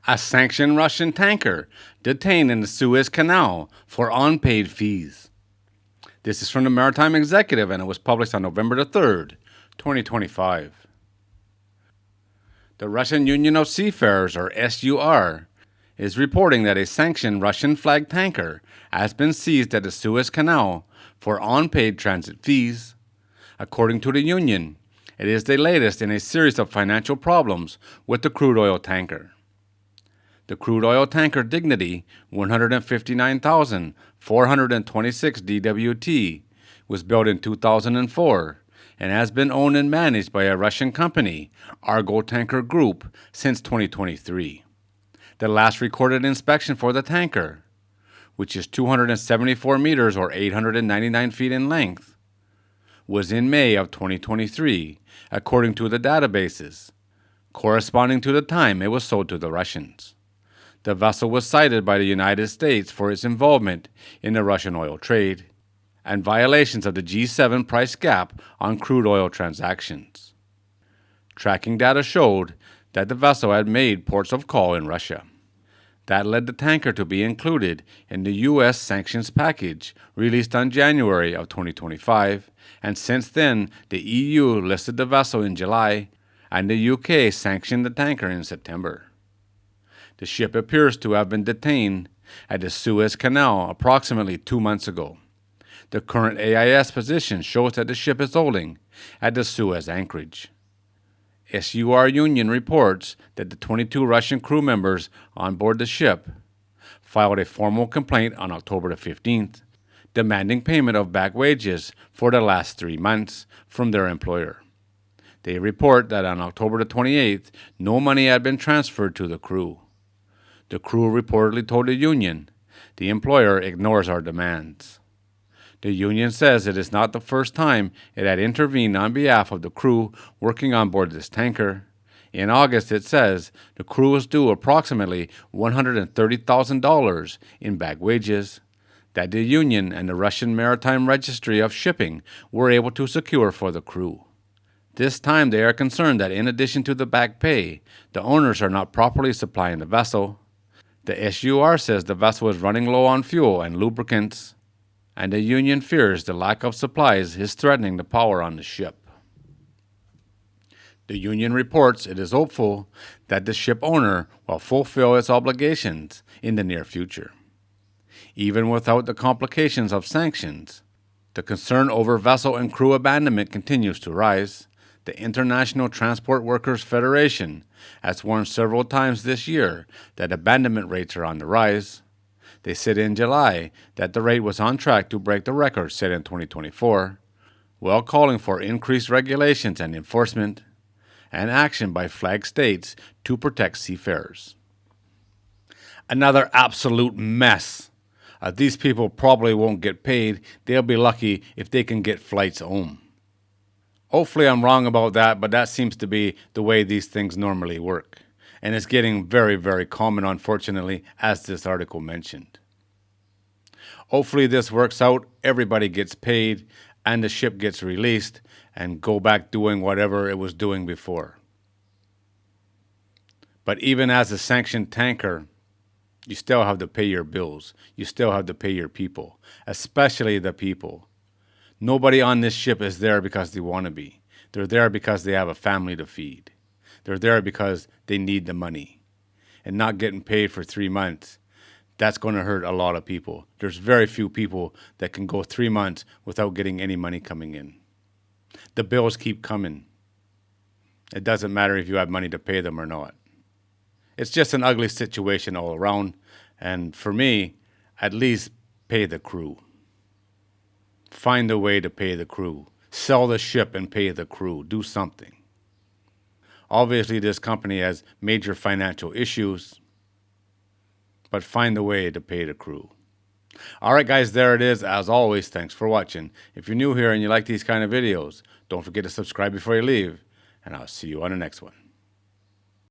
A sanctioned Russian tanker detained in the Suez Canal for unpaid fees. This is from the Maritime Executive, and it was published on November the 3rd, 2025. The Russian Union of Seafarers, or SUR, is reporting that a sanctioned Russian flag tanker has been seized at the Suez Canal for unpaid transit fees. According to the union, it is the latest in a series of financial problems with the crude oil tanker. The crude oil tanker Dignity 159,426 DWT was built in 2004 and has been owned and managed by a Russian company, Argo Tanker Group, since 2023. The last recorded inspection for the tanker, which is 274 meters or 899 feet in length, was in May of 2023, according to the databases, corresponding to the time it was sold to the Russians. The vessel was cited by the United States for its involvement in the Russian oil trade and violations of the G7 price cap on crude oil transactions. Tracking data showed that the vessel had made ports of call in Russia. That led the tanker to be included in the U.S. sanctions package released on January of 2025, and since then the EU listed the vessel in July and the UK sanctioned the tanker in September. The ship appears to have been detained at the Suez Canal approximately 2 months ago. The current AIS position shows that the ship is holding at the Suez anchorage. SUR Union reports that the 22 Russian crew members on board the ship filed a formal complaint on October the 15th, demanding payment of back wages for the last 3 months from their employer. They report that on October the 28th, no money had been transferred to the crew. The crew reportedly told the union, "The employer ignores our demands." The union says it is not the first time it had intervened on behalf of the crew working on board this tanker. In August, it says the crew was due approximately $130,000 in back wages that the union and the Russian Maritime Registry of Shipping were able to secure for the crew. This time they are concerned that in addition to the back pay, the owners are not properly supplying the vessel. The SUR says the vessel is running low on fuel and lubricants, and the union fears the lack of supplies is threatening the power on the ship. The union reports it is hopeful that the ship owner will fulfill its obligations in the near future. Even without the complications of sanctions, the concern over vessel and crew abandonment continues to rise. The International Transport Workers Federation has warned several times this year that abandonment rates are on the rise. They said in July that the rate was on track to break the record set in 2024, while calling for increased regulations and enforcement and action by flag states to protect seafarers. Another absolute mess. These people probably won't get paid. They'll be lucky if they can get flights home. Hopefully I'm wrong about that, but that seems to be the way these things normally work. And it's getting very, very common, unfortunately, as this article mentioned. Hopefully this works out, everybody gets paid, and the ship gets released and go back doing whatever it was doing before. But even as a sanctioned tanker, you still have to pay your bills. You still have to pay your people, especially the people. Nobody on this ship is there because they want to be. They're there because they have a family to feed. They're there because they need the money. And not getting paid for 3 months, that's going to hurt a lot of people. There's very few people that can go 3 months without getting any money coming in. The bills keep coming. It doesn't matter if you have money to pay them or not. It's just an ugly situation all around. And for me, at least pay the crew. Find a way to pay the crew. Sell the ship and pay the crew. Do something. Obviously, this company has major financial issues, but find a way to pay the crew. All right, guys, there it is. As always, thanks for watching. If you're new here and you like these kind of videos, don't forget to subscribe before you leave, and I'll see you on the next one.